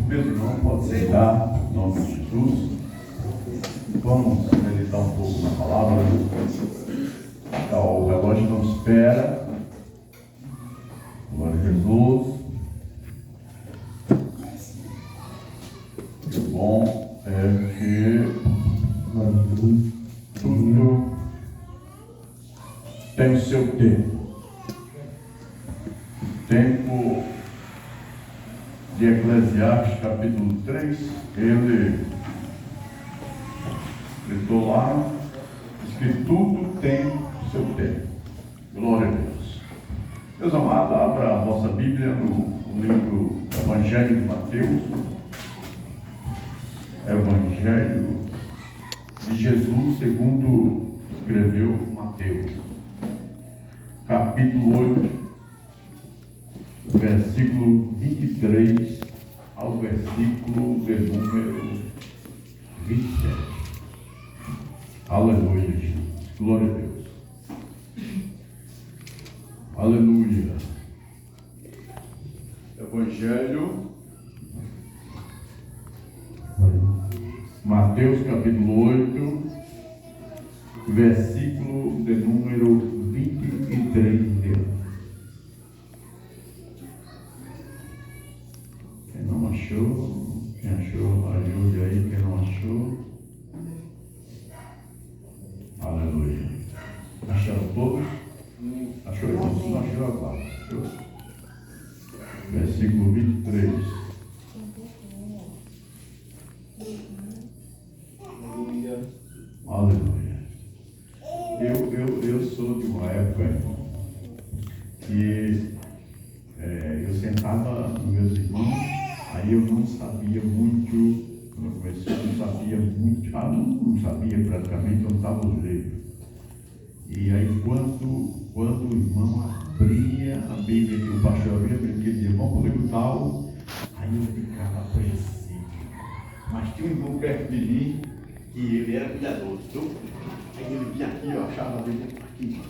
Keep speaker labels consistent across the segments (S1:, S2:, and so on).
S1: Meus irmãos, pode sentar, em nome de Jesus. Vamos meditar um pouco na palavra. O relógio não espera. Glória a Jesus. O bom é que tudo tem o seu tempo. Tempo de Eclesiastes, capítulo 3, ele escritou lá, diz que tudo tem o seu tempo. Glória a Deus. Meus amados, abra a vossa Bíblia no livro Evangelho de Mateus, Evangelho de Jesus segundo escreveu Mateus, capítulo 8, versículo 23 ao versículo de número 27. Aleluia, Jesus. Glória a Deus. Aleluia. Evangelho, Mateus capítulo 8, versículo de número 23. Quem não achou, quem achou, ajude aí, quem não achou. Aleluia. Acharam todos? Achou? Não, não achou agora. Achou? Versículo 23. Aleluia. Eu sou de uma época que eu sentava com meus irmãos, aí eu não sabia muito, quando eu comecei, eu não sabia muito, não sabia praticamente, eu não estava os livros. E aí quando o irmão abria a Bíblia, que o pastor abria a Bíblia, que ele dizia, vamos para o livro tal, aí eu ficava apreensivo. Mas tinha um irmão perto de mim, e ele era cuidadoso, viu? Aí ele vinha aqui, eu achava a Bíblia aqui.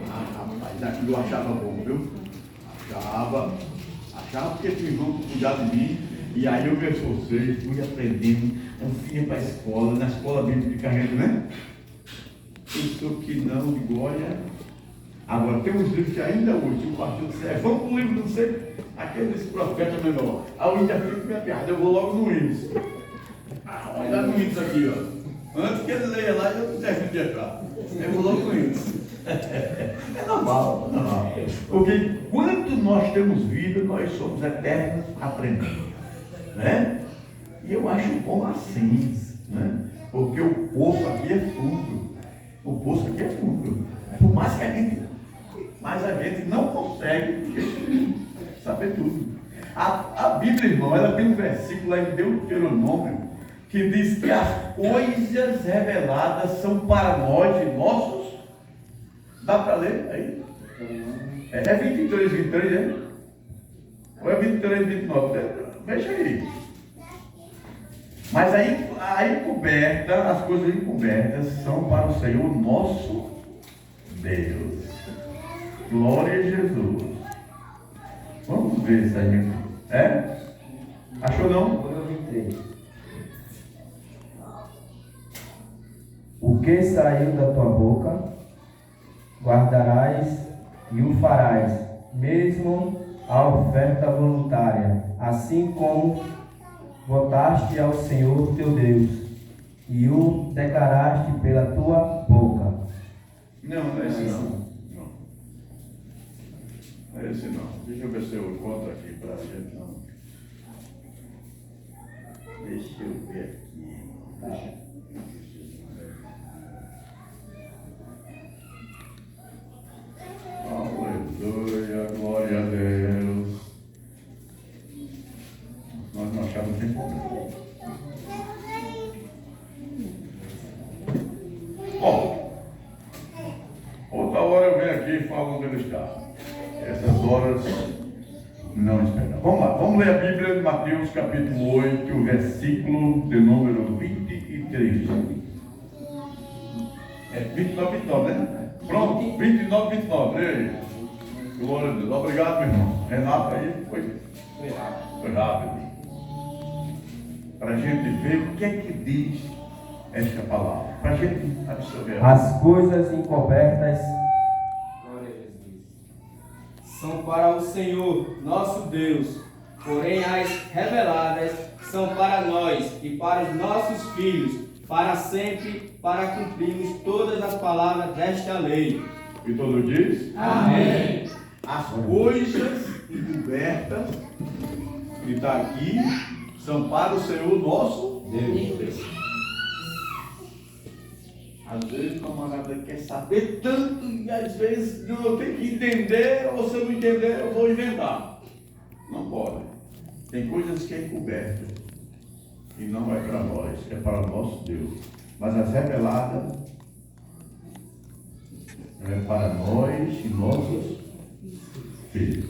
S1: Rapaz, aquilo eu achava bom, viu? Achava porque tinha um irmão que cuidava de mim, e aí eu me esforcei, fui aprendendo, eu fui para a escola, na escola bíblica de Carreira, né? Pensou que não, de glória. Agora, tem uns livros que ainda hoje, o pastor disse, vamos para o livro, não sei, aquele desse profeta menor. Aí o índio fica com minha piada, eu vou logo no Índice. Olha no Índice aqui, ó. Antes que ele leia lá, eu não termino de entrar. Eu vou logo no Índice. É normal, é normal. Porque quando nós temos vida, nós somos eternos aprendendo. Né? E eu acho bom assim, né? Porque o poço aqui é fundo. O poço aqui é fundo. Por mais que a gente não consegue saber tudo. A Bíblia, irmão, ela tem um versículo lá em Deuteronômio que diz que as coisas reveladas são para nós e nossos. Dá para ler aí? É 23, 23, é? Ou é 23, 29? Veja aí. Mas a encoberta, as coisas encobertas são para o Senhor nosso Deus. Glória a Jesus. Vamos ver isso aí. É? Achou não?
S2: O que saiu da tua boca, guardarás e o farás, mesmo a oferta voluntária, assim como votaste ao Senhor teu Deus, e o declaraste pela tua boca.
S1: Não é esse não. Não é esse não. Deixa eu ver se eu encontro aqui para a gente não. Deixa eu ver aqui. Aleluia, glória a Deus. Nós não achamos sem problema. Bom, outra hora eu venho aqui e falo onde ele está. Essas horas não esperam. Vamos lá, vamos ler a Bíblia de Mateus capítulo 8, versículo de número 23. É 29, 29, né? Pronto, 29, 29, leia aí. Glória a Deus. Obrigado, meu irmão. Renato aí, foi errado. Foi rápido. Para a gente ver o que é que diz esta palavra. Para a gente absorver.
S2: As coisas encobertas, glória a Jesus, são para o Senhor, nosso Deus, porém as reveladas são para nós e para os nossos filhos, para sempre, para cumprirmos todas as palavras desta lei.
S1: E todo diz?
S2: Amém.
S1: As coisas encobertas que está aqui são para o Senhor nosso Deus. Às vezes o camarada quer saber tanto e às vezes eu tenho que entender, ou se eu não entender eu vou inventar. Não pode. Tem coisas que é encoberta e não é para nós, é para o nosso Deus. Mas as reveladas é para nós e nossos filhos.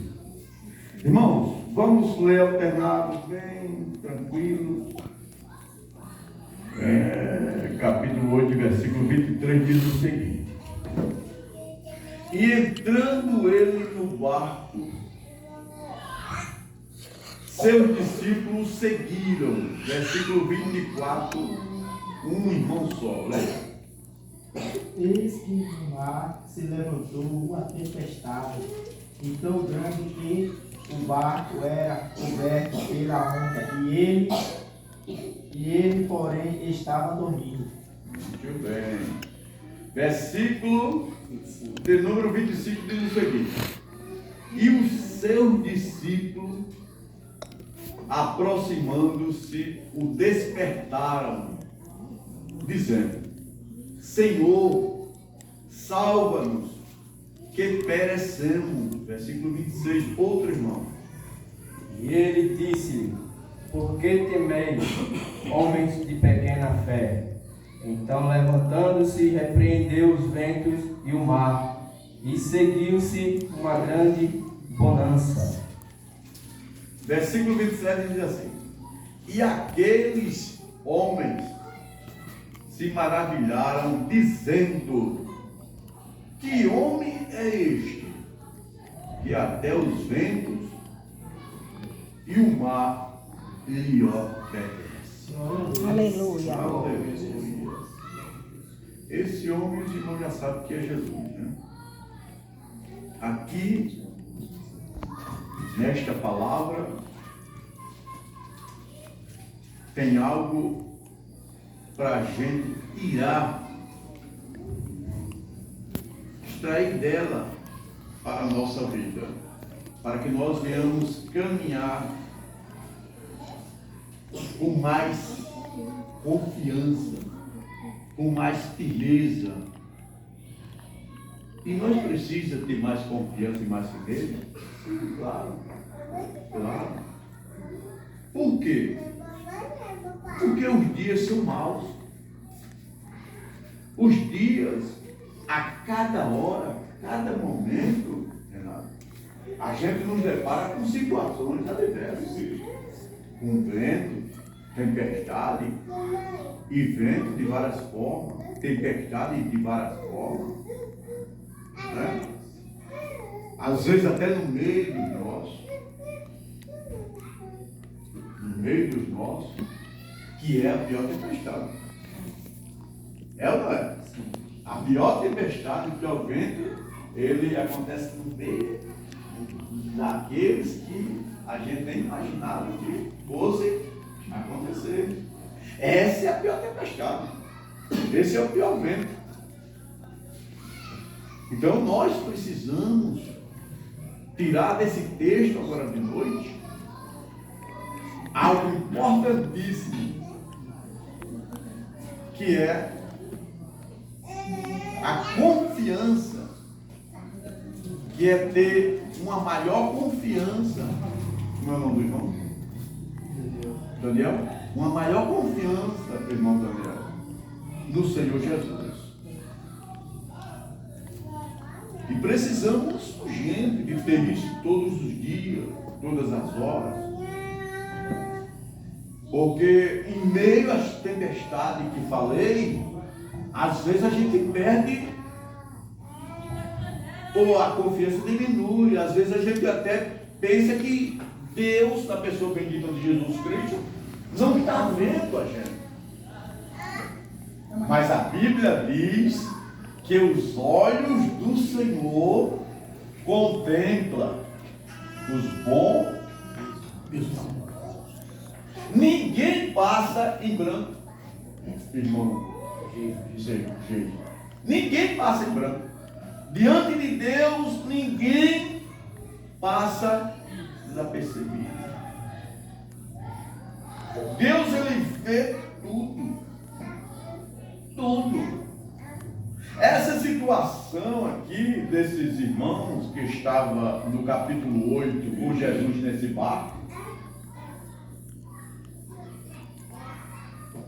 S1: Irmãos, vamos ler alternado bem tranquilo. Capítulo 8, versículo 23 diz o seguinte: e entrando ele no barco, seus discípulos seguiram. Versículo 24, um irmão só, leia.
S3: Eis que no mar se levantou uma tempestade, e tão grande que o barco era coberto pela onda, e ele, porém, estava dormindo.
S1: Muito bem. Versículo de número 25 diz o seguinte: e os seus discípulos, aproximando-se, o despertaram, dizendo: Senhor, salva-nos, que perecemos. Versículo 26, outro irmão.
S2: E ele disse-lhe: por que temeis, homens de pequena fé? Então, levantando-se, repreendeu os ventos e o mar, e seguiu-se uma grande bonança.
S1: Versículo 27 diz assim: e aqueles homens se maravilharam, dizendo: que homem é este, que até os ventos e o mar lhe obedecem?
S4: Aleluia.
S1: Aleluia. Esse homem, os irmãos já sabem que é Jesus, né? Aqui, nesta palavra, tem algo para a gente tirar, extrair dela para a nossa vida, para que nós venhamos caminhar com mais confiança, com mais firmeza. E nós precisamos ter mais confiança e mais firmeza? Sim, claro. Claro. Por quê? Porque os dias são maus. Os dias, a cada hora, cada momento, Renato, a gente nos depara com situações adversas, com vento, tempestade, e vento de várias formas, tempestade de várias formas, né? Às vezes até no meio dos nossos, que é a pior tempestade. É ou não é? A pior tempestade, o pior vento, ele acontece no meio daqueles que a gente nem imaginava que fosse acontecer. Essa é a pior tempestade. Esse é o pior vento. Então nós precisamos tirar desse texto agora de noite algo importantíssimo, que é a confiança, que é ter uma maior confiança. Como é o nome do irmão? Daniel? Uma maior confiança, irmão Daniel, no Senhor Jesus. E precisamos, urgente, de ter isso todos os dias, todas as horas. Porque em meio às tempestades que falei, às vezes a gente perde, ou a confiança diminui, às vezes a gente até pensa que Deus, na pessoa bendita de Jesus Cristo, não está vendo a gente. Mas a Bíblia diz que os olhos do Senhor contemplam os bons e os maus. Ninguém passa em branco, irmão. Ninguém passa em branco. Diante de Deus, ninguém passa desapercebido. Deus, ele vê tudo. Tudo. Essa situação aqui desses irmãos que estava no capítulo 8 com Jesus nesse barco,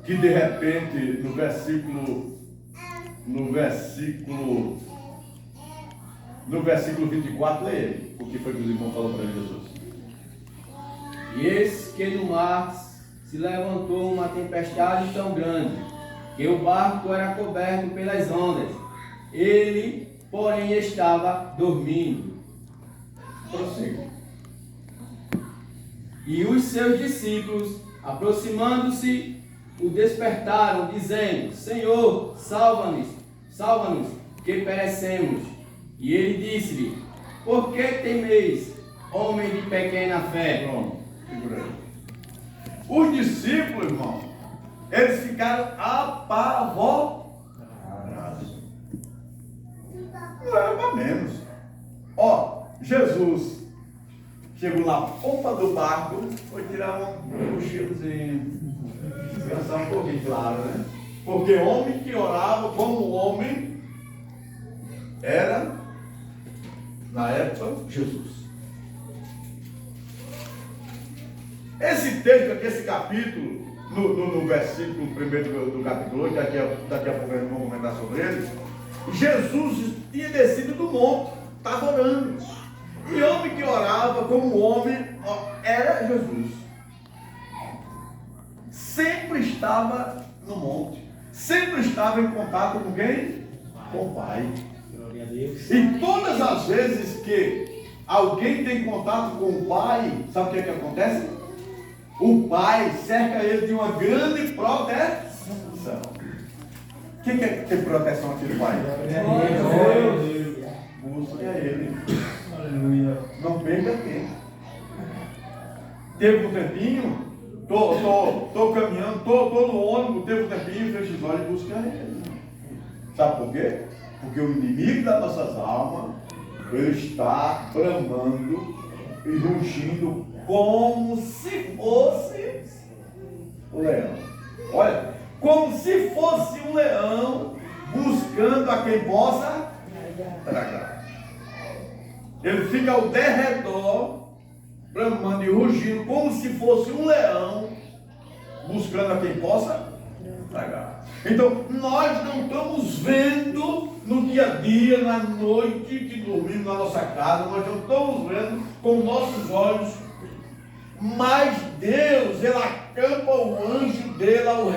S1: que de repente no versículo 24 é ele, o que foi que os irmãos falaram para Jesus.
S2: E eis que no mar se levantou uma tempestade tão grande, que o barco era coberto pelas ondas. Ele, porém, estava dormindo.
S1: Prossiga.
S2: E os seus discípulos, aproximando-se, o despertaram, dizendo: Senhor, salva-nos, que perecemos. E ele disse-lhe: Por que temeis, homem de pequena fé?
S1: Pronto, segura aí. Os discípulos, irmão, eles ficaram apavorados. Não era para menos. Ó, Jesus chegou na polpa do barco, foi tirar um cochilozinho, descansar um pouquinho, claro, né? Porque homem que orava como homem era, na época, Jesus. Esse texto aqui, esse capítulo, no versículo 1 do capítulo 8, daqui a pouco nós vamos comentar sobre ele. Jesus tinha descido do monte, estava orando. E homem que orava como homem era Jesus. Sempre estava no monte, sempre estava em contato com quem? Com o Pai.
S3: Glória a Deus.
S1: E todas as vezes que alguém tem contato com o Pai, sabe o que é que acontece? O Pai cerca ele de uma grande proteção. Quem quer ter proteção aqui do Pai? Busque a Ele.
S3: Aleluia.
S1: Não perca tempo. Teve um tempinho, tô caminhando, tô no ônibus, teve um tempinho, fecha os olhos e busca a Ele. Sabe por quê? Porque o inimigo das nossas almas, ele está bramando e rugindo como se fosse um leão. Olha, como se fosse um leão buscando a quem possa tragar. Ele fica ao derredor, bramando e rugindo como se fosse um leão buscando a quem possa tragar. Então, nós não estamos vendo no dia a dia, na noite que dormimos na nossa casa, nós não estamos vendo com nossos olhos, mas Deus, Ele acampa o anjo dele ao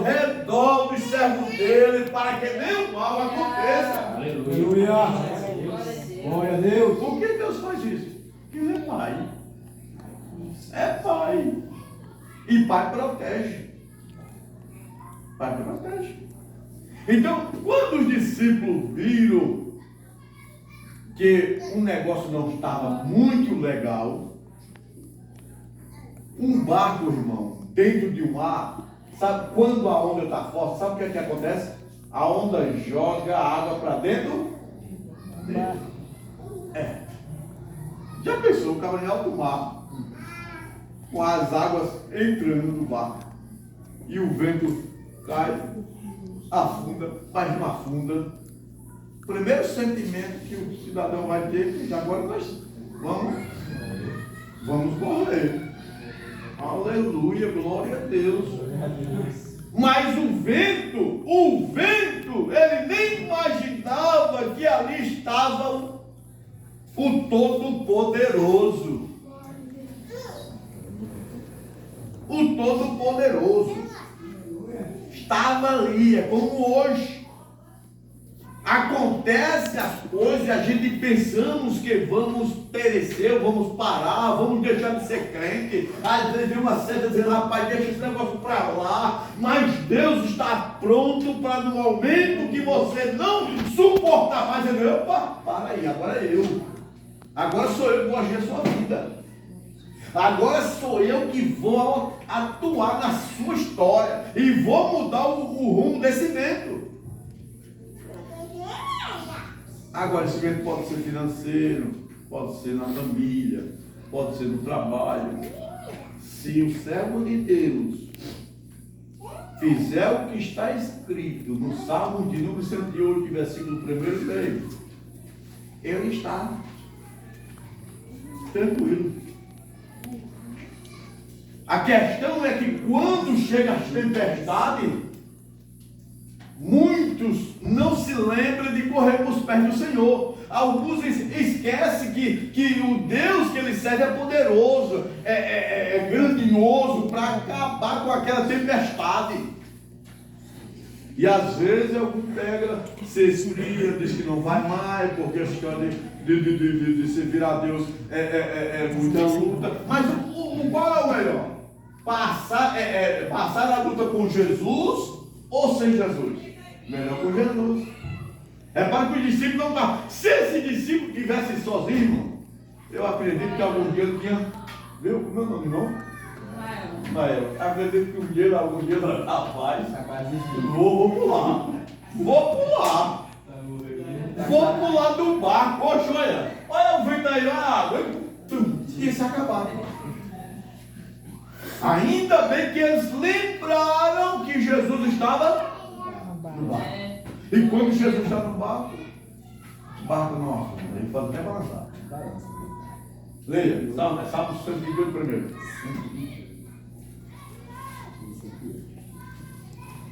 S1: redor dos servos dele, para que nenhum mal aconteça.
S3: Aleluia. Glória a Deus.
S1: Por que Deus faz isso? Porque Ele é Pai. É Pai. E Pai protege. Pai protege. Então, quando os discípulos viram que o negócio não estava muito legal, um barco, irmão, dentro de um mar, sabe quando a onda está forte, sabe o que é que acontece? A onda joga a água para dentro dele. Já pensou o cara em alto mar, com as águas entrando no barco, e o vento cai, afunda, mas não afunda. O primeiro sentimento que o cidadão vai ter é que agora nós vamos morrer. Aleluia, glória a Deus. Mas o vento, ele nem imaginava que ali estava o Todo-Poderoso. O Todo-Poderoso estava ali, é como hoje. Acontece as coisas e a gente pensamos que vamos perecer, vamos parar, vamos deixar de ser crente. Às vezes vem uma certa dizendo, rapaz, deixa esse negócio para lá. Mas Deus está pronto para no momento que você não suportar mais, ele, opa, para aí, agora é eu. Agora sou eu que vou agir a sua vida. Agora sou eu que vou atuar na sua história e vou mudar o rumo desse vento. Agora, esse vento pode ser financeiro, pode ser na família, pode ser no trabalho. Se o servo de Deus fizer o que está escrito no Salmo de número 108, versículo 1 e 3, ele está tranquilo. A questão é que quando chega as tempestades, muitos não se lembram de correr para os pés do Senhor. Alguns esquecem que o Deus que ele serve é poderoso, é grandioso para acabar com aquela tempestade. E às vezes algum pega, se esfria, diz que não vai mais, porque a história de servir a Deus é muita luta. Mas qual é o melhor? Passar a luta com Jesus ou sem Jesus? Melhor com Jesus. É para que o discípulo não está. Se esse discípulo tivesse sozinho, eu acredito que algum dia ele tinha. Viu? Meu nome não? Mael. Acredito que algum dia, rapaz, vou pular. Vou pular do barco. Oxe, olha o vento aí, olha a água. Ia se acabar. Ainda bem que eles lembraram que Jesus estava no barco. E quando Jesus está no barco, o barco não afunda, ele pode até balançar. Leia, Salmo 128 primeiro.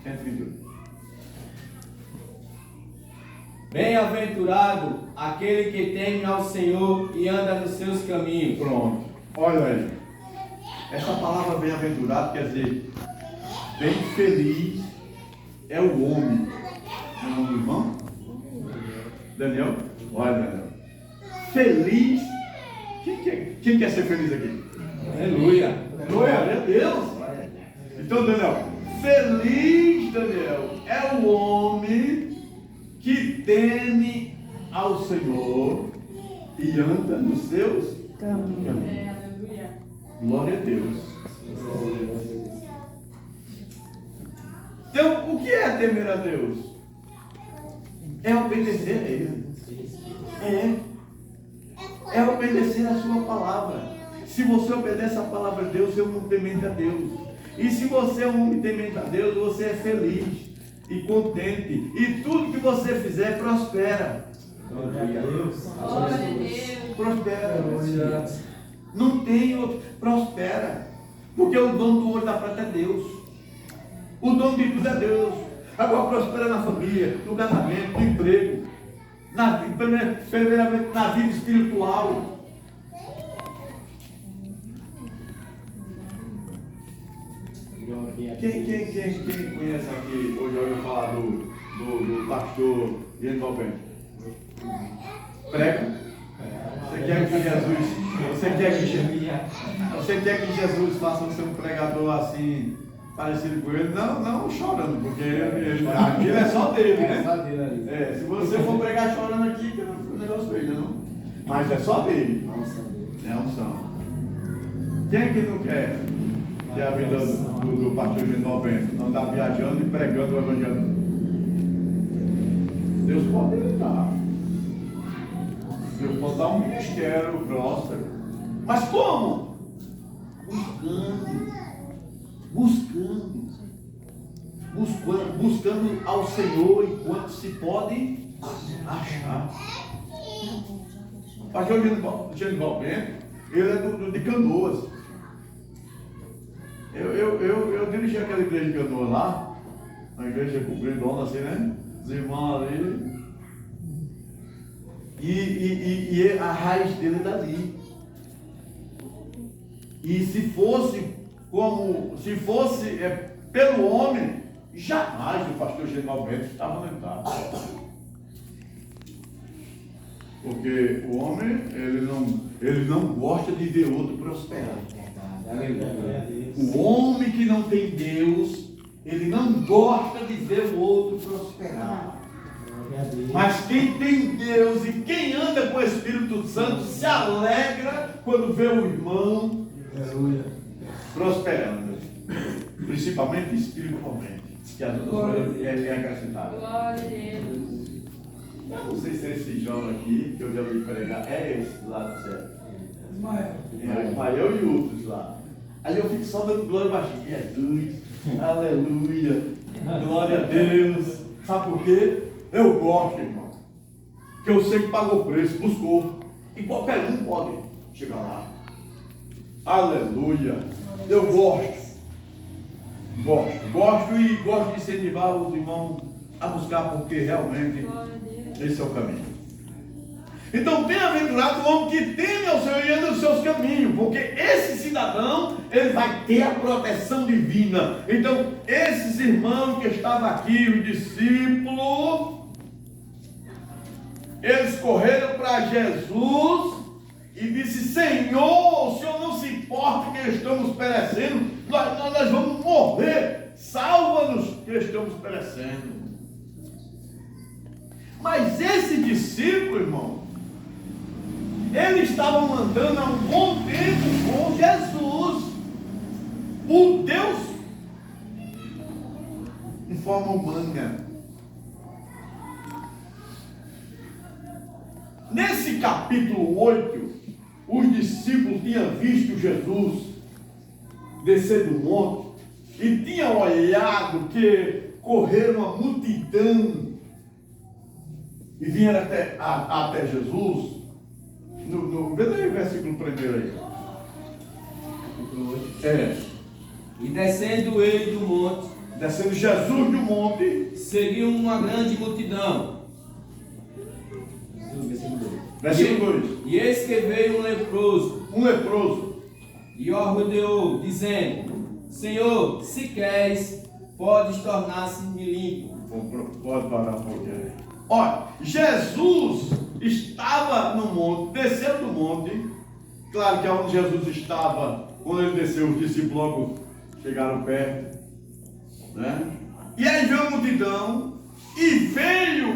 S1: 128.
S2: Bem-aventurado aquele que teme ao Senhor e anda nos seus caminhos.
S1: Pronto, olha aí. Essa palavra bem-aventurado quer dizer bem feliz é o homem. Não é o nome do irmão? Daniel? Olha, Daniel. Feliz. Quem quer ser feliz aqui?
S2: Aleluia.
S1: Glória a Deus. Então, Daniel, feliz, Daniel, é o homem que teme ao Senhor e anda nos seus caminhos. Glória a Deus. Então, o que é temer a Deus? É obedecer a Ele. É obedecer a sua palavra. Se você obedece a palavra de Deus, você é um homem temente a Deus. E se você é um homem temente a Deus, você é feliz e contente. E tudo que você fizer prospera.
S3: Glória a Deus.
S4: Glória a Deus.
S1: Prospera. Não tem outro. Prospera. Porque o dono do ouro e da prata é Deus. O dono de tudo é Deus. Agora prospera na família, no casamento, no emprego, primeiramente na vida espiritual. Quem conhece aqui, hoje ouviu falar do pastor Genival Bento? Prega? Você quer que Jesus faça você um pregador assim, parecido com ele? Não chorando, porque aquilo é só dele, né? Se você for pregar chorando aqui, que o negócio dele, não. Mas é só dele. É unção. Quem é que não quer ter a vida do pastor Genival Bento? Não andar viajando e pregando o evangelho? Deus pode lhe dar. Deus pode dar um ministério próspero. Mas como? Buscando ao Senhor enquanto se pode achar. O pastor Genival Bento, ele é de Canoas. Eu dirigi aquela igreja de Canoas lá, uma igreja compridona assim, né? Os irmãos ali. E a raiz dele é dali. E se fosse pelo homem, jamais o pastor Genival Bento estava no estado. Porque o homem, ele não gosta de ver outro prosperar. O homem que não tem Deus, ele não gosta de ver o outro prosperar. Mas quem tem Deus e quem anda com o Espírito Santo se alegra quando vê o irmão prosperando. Principalmente espiritualmente. Que as outras coisas é acrescentado.
S4: Glória a Deus.
S1: Eu não sei se é esse João aqui, que eu já vi pregar, é esse lá do céu. É Ismael e outros lá. Aí eu fico só dando glória baixinho. Jesus, aleluia, glória a Deus. Sabe por quê? Eu gosto, irmão. Que eu sei que pagou o preço, buscou. E qualquer um pode chegar lá. Aleluia. Eu gosto. Gosto e gosto de incentivar os irmãos a buscar, porque realmente esse é o caminho. Então, bem-aventurado o homem que teme ao Senhor e anda nos seus caminhos, porque esse cidadão, ele vai ter a proteção divina. Então, esses irmãos que estavam aqui, os discípulos, eles correram para Jesus e disse: Senhor, o Senhor não se importa que estamos perecendo, nós vamos morrer, salva-nos que estamos perecendo. Mas esse discípulo, irmão, eles estavam andando há um bom tempo com Jesus, o Deus em forma humana. Nesse capítulo 8, os discípulos tinham visto Jesus descer do monte e tinham olhado que correram uma multidão e vieram até Jesus. Vê daí o versículo primeiro aí.
S2: E descendo ele do monte,
S1: Descendo Jesus do monte,
S2: seguiu uma grande multidão.
S1: versículo 2.
S2: E eis que veio um leproso, e o rodeou, dizendo: Senhor, se queres, podes tornar-se-me limpo.
S1: Pode parar um pouquinho aí. Olha, Jesus estava no monte, desceu do monte. Claro que onde Jesus estava, quando ele desceu, os discípulos logo chegaram perto, né? E aí veio a multidão, e veio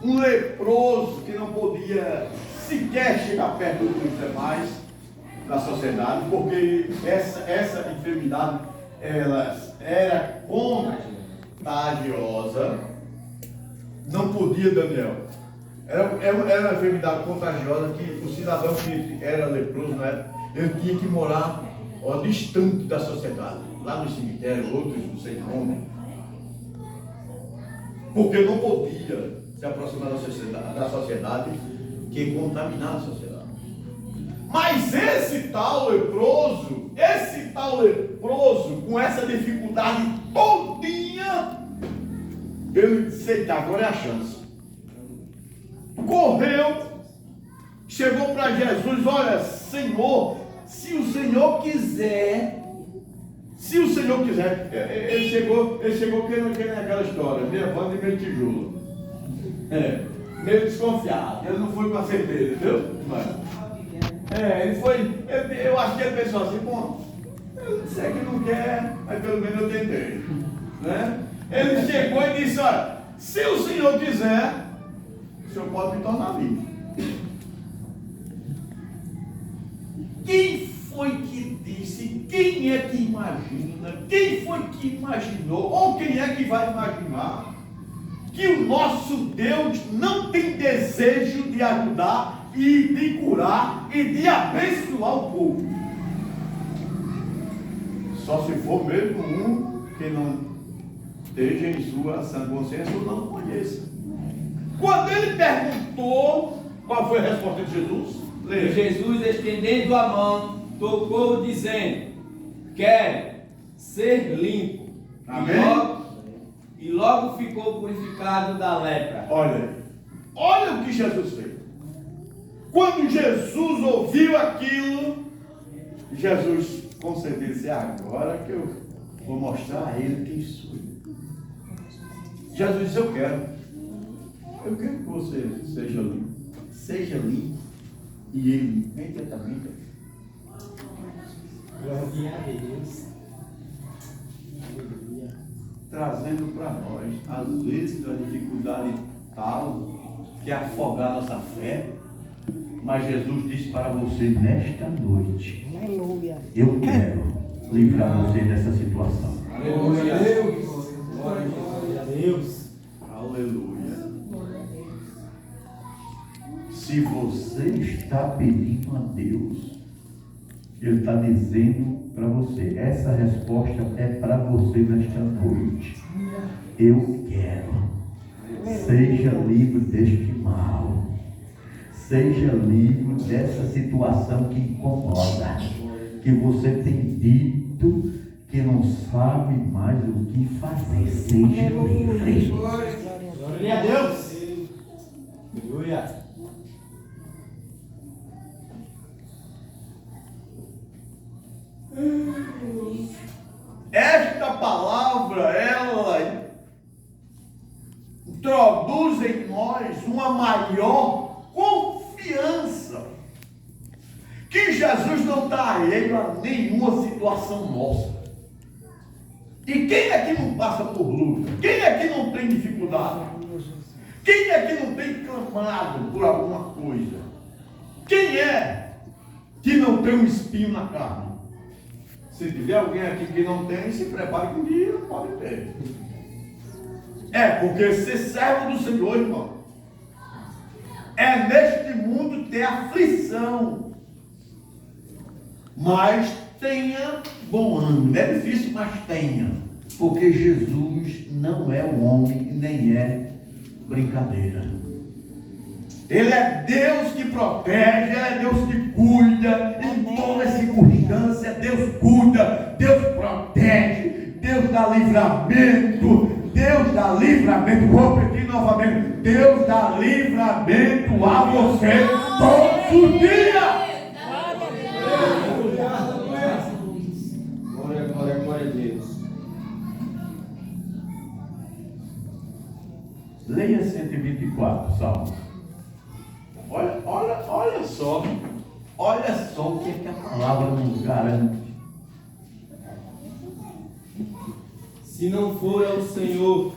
S1: um leproso que não podia sequer chegar perto dos demais da sociedade, porque essa enfermidade ela era contagiosa. Não podia, Daniel. Era uma enfermidade contagiosa que o cidadão que era leproso, né, ele tinha que morar distante da sociedade, lá no cemitério, outros não sei como, porque não podia se aproximar da sociedade, que contaminava a sociedade. Mas esse tal leproso, com essa dificuldade todinha, ele disse: eita, agora é a chance. Correu, chegou para Jesus: olha, Senhor, se o Senhor quiser, ele chegou que naquela história, meia banda e meio tijolo. Meio desconfiado, ele não foi com a certeza, entendeu? Eu acho que ele pensou assim: bom, eu sei que não quer, mas pelo menos eu tentei, né? Ele chegou e disse: olha, se o Senhor quiser, o Senhor pode me tornar vivo. Quem foi que disse? Quem é que imagina? Quem foi que imaginou? Ou quem é que vai imaginar que o nosso Deus não tem desejo de ajudar e de curar e de abençoar o povo? Só se for mesmo um que não esteja em sua sã consciência ou não conheça. Quando ele perguntou, qual foi a resposta de Jesus?
S2: E Jesus, estendendo a mão, tocou, dizendo: quero ser limpo.
S1: Amém?
S2: E logo ficou purificado da lepra.
S1: Olha o que Jesus fez. Quando Jesus ouviu aquilo, Jesus com certeza disse: agora que eu vou mostrar a ele quem sou. Jesus disse: eu quero que você seja limpo. seja limpo. E ele imediatamente
S3: Glória a Deus. Aleluia.
S1: trazendo para nós, às vezes, a dificuldade tal que é afogar nossa fé, mas Jesus disse para você nesta noite:
S4: Aleluia.
S1: eu quero livrar você dessa situação.
S3: Glória a Deus. Glória a Deus.
S1: Aleluia. Se você está pedindo a Deus, Ele está dizendo para você, essa resposta é para você nesta noite. Eu quero. Seja livre deste mal. Seja livre dessa situação que incomoda. Que você tem dito que não sabe mais o que fazer. Seja livre.
S3: Glória a Deus. Aleluia.
S1: Esta palavra, ela introduz em nós uma maior confiança que Jesus não está alheio a nenhuma situação nossa. E quem é que não passa por luta? Quem é que não tem dificuldade? Quem é que não tem clamado por alguma coisa? Quem é que não tem um espinho na carne? Se tiver alguém aqui que não tem, se prepare que um dia pode ter. Porque ser servo do Senhor, irmão, é neste mundo ter aflição. Mas tenha bom ânimo. É difícil, mas tenha. Porque Jesus não é um homem e nem é brincadeira. Ele é Deus que protege, Ele é Deus que cuida, em toda circunstância, Deus cuida, Deus protege, Deus dá livramento, vou repetir novamente, Deus dá livramento a você todos os dias.
S3: Glória a Deus.
S1: Leia 124, Salmo. Olha só o que é que a palavra nos garante.
S5: Se não for o Senhor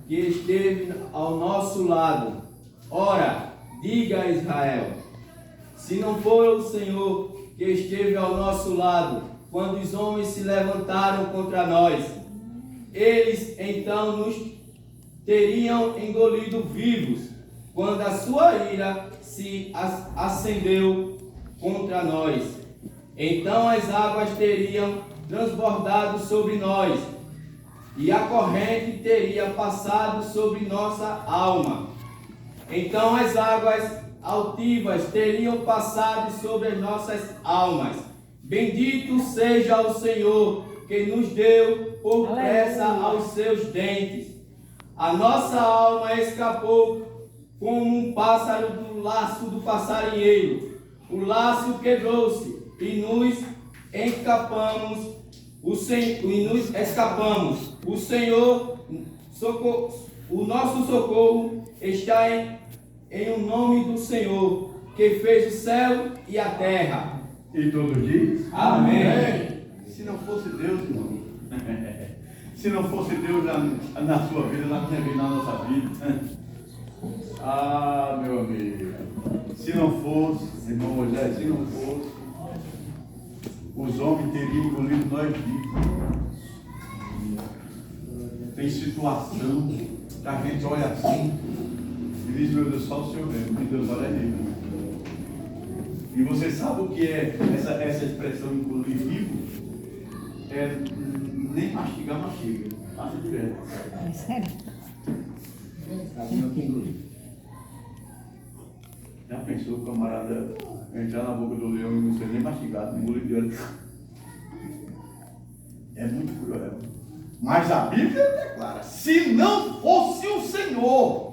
S5: que esteve ao nosso lado, ora, diga a Israel, se não for o Senhor que esteve ao nosso lado, quando os homens se levantaram contra nós, eles então nos teriam engolido vivos, quando a sua ira se acendeu contra nós. Então as águas teriam transbordado sobre nós, e a corrente teria passado sobre nossa alma. Então as águas altivas teriam passado sobre as nossas almas. Bendito seja o Senhor, que nos deu por pressa aos seus dentes. A nossa alma escapou como um pássaro do laço do passarinheiro. O laço quebrou-se e nos escapamos. O Senhor, o nosso socorro está em o nome do Senhor, que fez o céu e a terra.
S1: E todos dizem?
S5: Amém.
S1: Se não fosse Deus, irmão, se não fosse Deus na sua vida, na minha vida, na nossa vida, meu amigo, se não fosse, irmão Moisés, se não fosse, os homens teriam engolido nós vivos. Tem situação que a gente olha assim e diz, meu Deus, só o Senhor mesmo, que Deus olha nele. E você sabe o que é essa expressão engolir vivo? É nem mastigar, mastiga. Passa direto.
S4: É sério?
S3: Caminho que engolir.
S1: Já pensou o camarada entrar na boca do leão e não ser nem mastigado, engolir direto? É muito cruel. Mas a Bíblia declara, se não fosse o Senhor.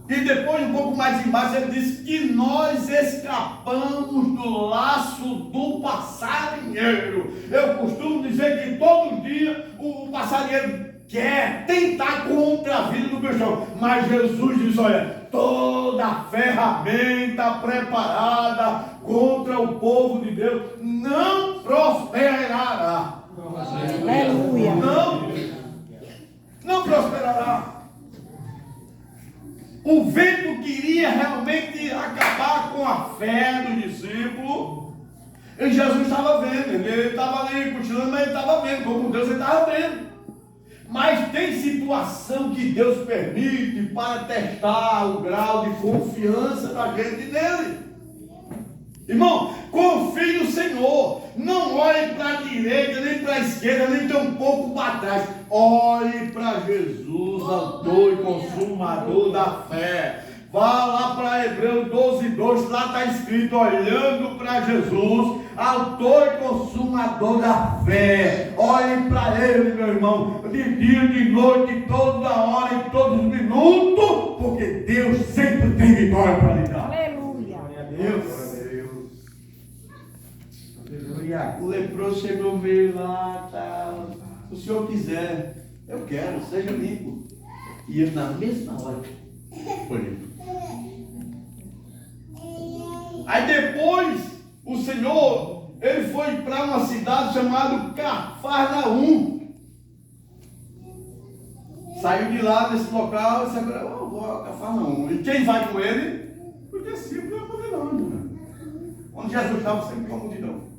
S1: E depois, um pouco mais embaixo, ele diz que nós escapamos do laço do passarinheiro. Eu costumo dizer que todo dia o passarinheiro quer tentar contra a vida do cristão. Mas Jesus diz, olha, toda ferramenta preparada contra o povo de Deus não prosperará.
S4: Aleluia.
S1: Não prosperará. O vento queria realmente acabar com a fé do discípulo. E Jesus estava vendo, ele estava ali continuando, mas ele estava vendo, como Deus ele estava vendo. Mas tem situação que Deus permite para testar o grau de confiança da gente nele. Irmão, confie no Senhor. Não olhe para a direita, nem para a esquerda, nem tampouco para trás. Olhe para Jesus, autor e consumador da fé. Vá lá para Hebreus 12:2, lá está escrito, olhando para Jesus, autor e consumador da fé. Olhe para Ele, meu irmão, de dia, de noite, toda hora, em todos os minutos, porque Deus sempre tem vitória para lhe dar.
S4: Aleluia.
S3: Glória a Deus. Aleluia.
S1: O leproso chegou, veio lá, tá. Se o Senhor quiser, eu quero, seja limpo. E ele na mesma hora foi limpo. Aí depois, o Senhor, ele foi para uma cidade chamada Cafarnaum. Saiu de lá, desse local, e disse, agora eu vou a Cafarnaum. E quem vai com ele? Os discípulos e a multidão. Onde Jesus estava, sempre com a multidão.